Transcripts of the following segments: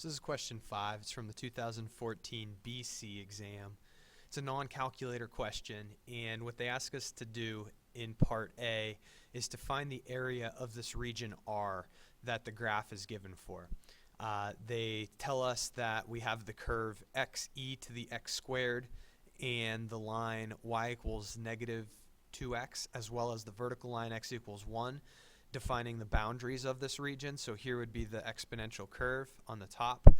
So this is question 5. It's from the 2014 BC exam. It's a non-calculator question, and what they ask us to do in part A is to find the area of this region R that the graph is given for. They tell us that we have the curve xe to the x squared and the line y equals negative 2x, as well as the vertical line x equals 1, defining the boundaries of this region. So here would be the exponential curve on the top.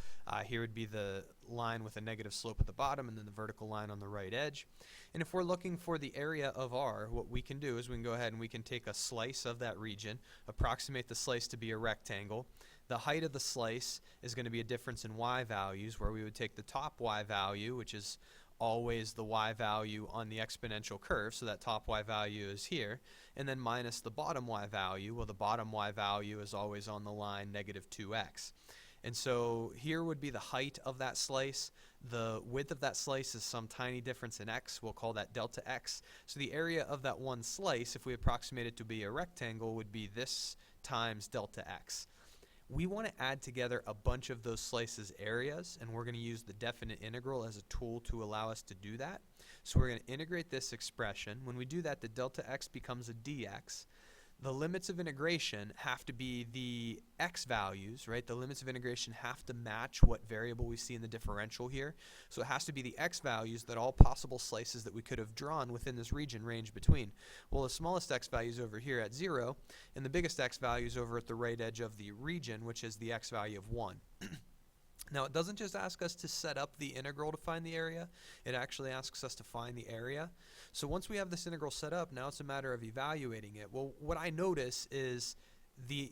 Here would be the line with a negative slope at the bottom, and then the vertical line on the right edge. And if we're looking for the area of R, what we can do is we can go ahead and we can take a slice of that region, approximate the slice to be a rectangle. The height of the slice is going to be a difference in y values, where we would take the top y value, which is always the y value on the exponential curve, so that top y value is here, and then minus the bottom y value. Well, the bottom y value is always on the line negative 2x. And so here would be the height of that slice. The width of that slice is some tiny difference in x. We'll call that delta x. So the area of that one slice, if we approximate it to be a rectangle, would be this times delta x. We want to add together a bunch of those slices' areas, and we're going to use the definite integral as a tool to allow us to do that. So we're going to integrate this expression. When we do that, the delta x becomes a dx. The limits of integration have to be the x values, right? The limits of integration have to match what variable we see in the differential here. So it has to be the x values that all possible slices that we could have drawn within this region range between. Well, the smallest x value is over here at 0, and the biggest x value is over at the right edge of the region, which is the x value of 1. Now, it doesn't just ask us to set up the integral to find the area. It actually asks us to find the area. So once we have this integral set up, now it's a matter of evaluating it. Well, what I notice is the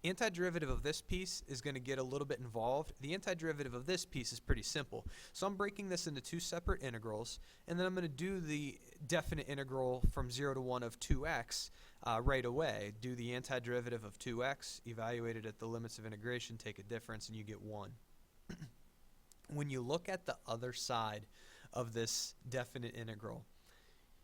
antiderivative of this piece is going to get a little bit involved. The antiderivative of this piece is pretty simple. So I'm breaking this into two separate integrals, and then I'm going to do the definite integral from 0 to 1 of 2x right away. Do the antiderivative of 2x, evaluate it at the limits of integration, take a difference, and you get 1. When you look at the other side of this definite integral,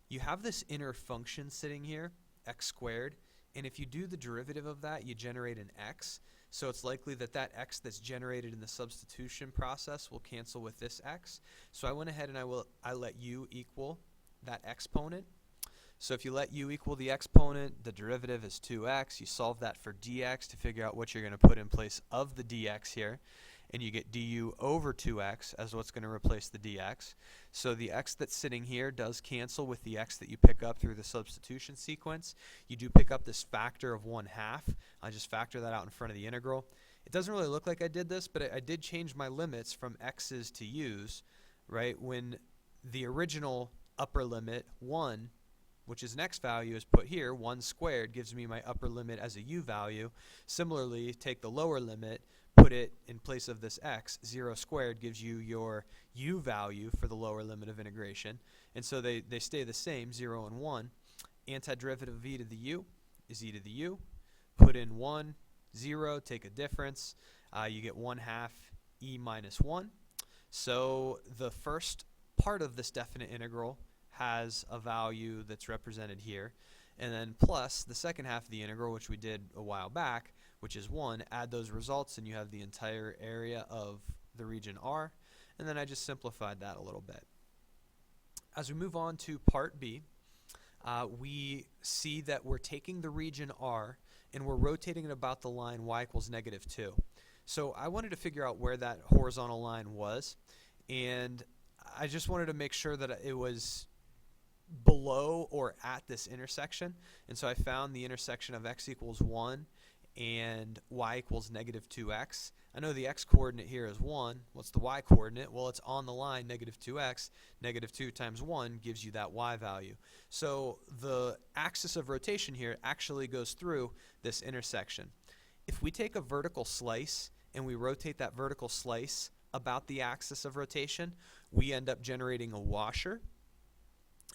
you have this inner function sitting here, x squared, and if you do the derivative of that, you generate an x. So it's likely that that x that's generated in the substitution process will cancel with this x. So I went ahead and I let u equal that exponent. So if you let u equal the exponent, the derivative is 2x. You solve that for dx to figure out what you're going to put in place of the dx here. And you get du over 2x as what's going to replace the dx. So the x that's sitting here does cancel with the x that you pick up through the substitution sequence. You do pick up this factor of 1/2. I just factor that out in front of the integral. It doesn't really look like I did this, but I did change my limits from x's to u's, right? When the original upper limit, 1, which is an x value, is put here, 1 squared gives me my upper limit as a u value. Similarly, take the lower limit, put it in place of this x, 0 squared gives you your u value for the lower limit of integration. And so they stay the same, 0 and 1. Antiderivative of e to the u is e to the u. Put in 1, 0, take a difference. You get 1/2 e minus 1. So the first part of this definite integral has a value that's represented here. And then plus the second half of the integral, which we did a while back, which is 1, add those results and you have the entire area of the region R. And then I just simplified that a little bit. As we move on to part B, we see that we're taking the region R and we're rotating it about the line y equals negative 2. So I wanted to figure out where that horizontal line was, and I just wanted to make sure that it was below or at this intersection. And so I found the intersection of x equals 1 and y equals negative 2x. I know the x coordinate here is 1. What's the y coordinate? Well, it's on the line, negative 2x. Negative 2 times 1 gives you that y value. So the axis of rotation here actually goes through this intersection. If we take a vertical slice and we rotate that vertical slice about the axis of rotation, we end up generating a washer.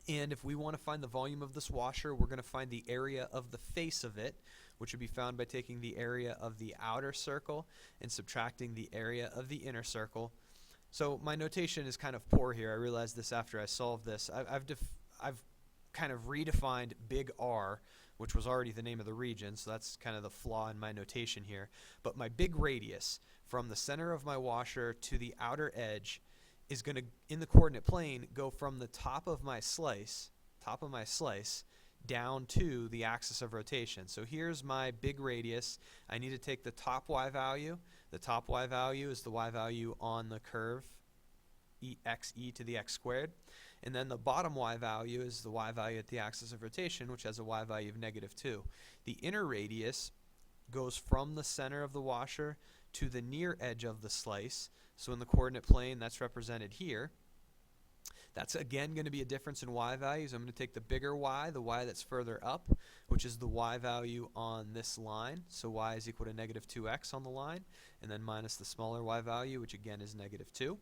And if we want to find the volume of this washer, we're going to find the area of the face of it, which would be found by taking the area of the outer circle and subtracting the area of the inner circle. So my notation is kind of poor here. I realized this after I solved this. I've kind of redefined big R, which was already the name of the region, so that's kind of the flaw in my notation here. But my big radius from the center of my washer to the outer edge is going to, in the coordinate plane, go from the top of my slice down to the axis of rotation. So here's my big radius. I need to take the top y value. The top y value is the y value on the curve, e to the x squared. And then the bottom y value is the y value at the axis of rotation, which has a y value of -2. The inner radius goes from the center of the washer to the near edge of the slice. So in the coordinate plane, that's represented here. That's again going to be a difference in y values. I'm going to take the bigger y, the y that's further up, which is the y value on this line. So y is equal to -2x on the line, and then minus the smaller y value, which again is -2.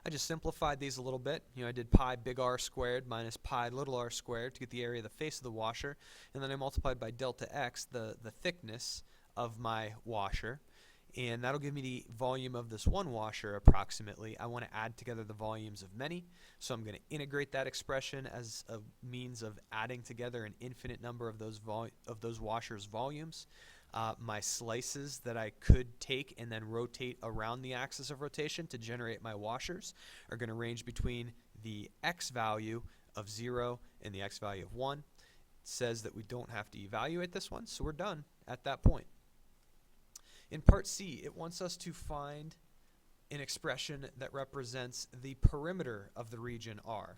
I just simplified these a little bit. I did pi big R squared minus pi little r squared to get the area of the face of the washer, and then I multiplied by delta x, the thickness of my washer, and that'll give me the volume of this one washer approximately. I want to add together the volumes of many, so I'm going to integrate that expression as a means of adding together an infinite number of those washers' volumes. My slices that I could take and then rotate around the axis of rotation to generate my washers are going to range between the x value of 0 and the x value of 1. It says that we don't have to evaluate this one, so we're done at that point. In part C, it wants us to find an expression that represents the perimeter of the region R.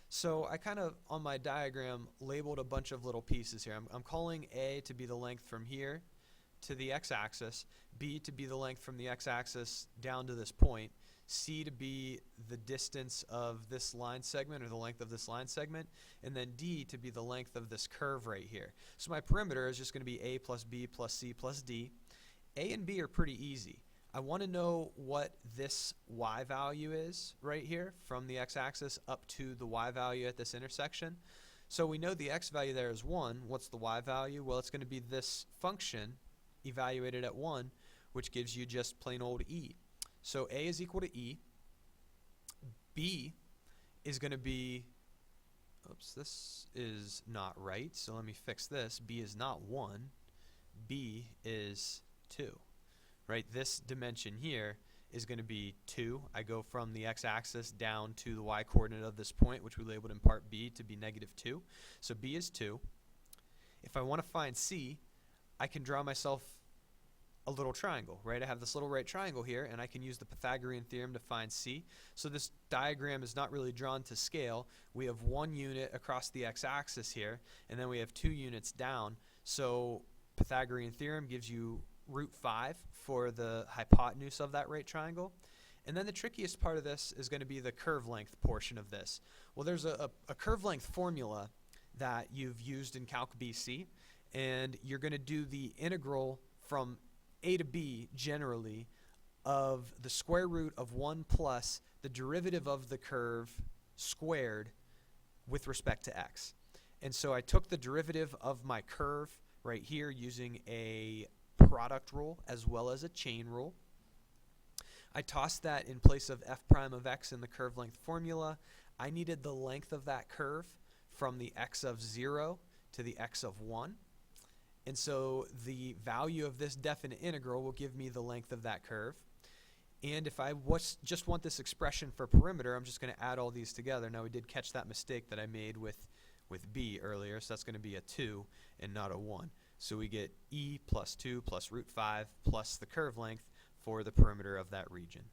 So I kind of, on my diagram, labeled a bunch of little pieces here. I'm calling A to be the length from here to the x-axis, B to be the length from the x-axis down to this point, C to be the distance of this line segment or the length of this line segment, and then D to be the length of this curve right here. So my perimeter is just going to be A plus B plus C plus D. A and B are pretty easy. I want to know what this y value is right here from the x-axis up to the y value at this intersection. So we know the x value there is 1. What's the y value? Well, it's going to be this function evaluated at 1, which gives you just plain old e. So A is equal to e. B is going to be, oops, this is not right, so let me fix this. B is not 1. B is 2. Right, this dimension here is going to be 2. I go from the x-axis down to the y-coordinate of this point, which we labeled in part B to be -2. So B is 2. If I want to find C, I can draw myself a little triangle, right? I have this little right triangle here, and I can use the Pythagorean theorem to find C. So this diagram is not really drawn to scale. We have 1 unit across the x-axis here, and then we have 2 units down. So Pythagorean theorem gives you √5 for the hypotenuse of that right triangle. And then the trickiest part of this is going to be the curve length portion of this. Well, there's a curve length formula that you've used in Calc BC, and you're going to do the integral from a to b generally of the square root of 1 plus the derivative of the curve squared with respect to x. And so I took the derivative of my curve right here using a product rule as well as a chain rule. I tossed that in place of f prime of x in the curve length formula. I needed the length of that curve from the x of 0 to the x of 1. And so the value of this definite integral will give me the length of that curve. And if I just want this expression for perimeter, I'm just going to add all these together. Now we did catch that mistake that I made with b earlier, so that's going to be a 2 and not a 1. So we get e plus 2 plus √5 plus the curve length for the perimeter of that region.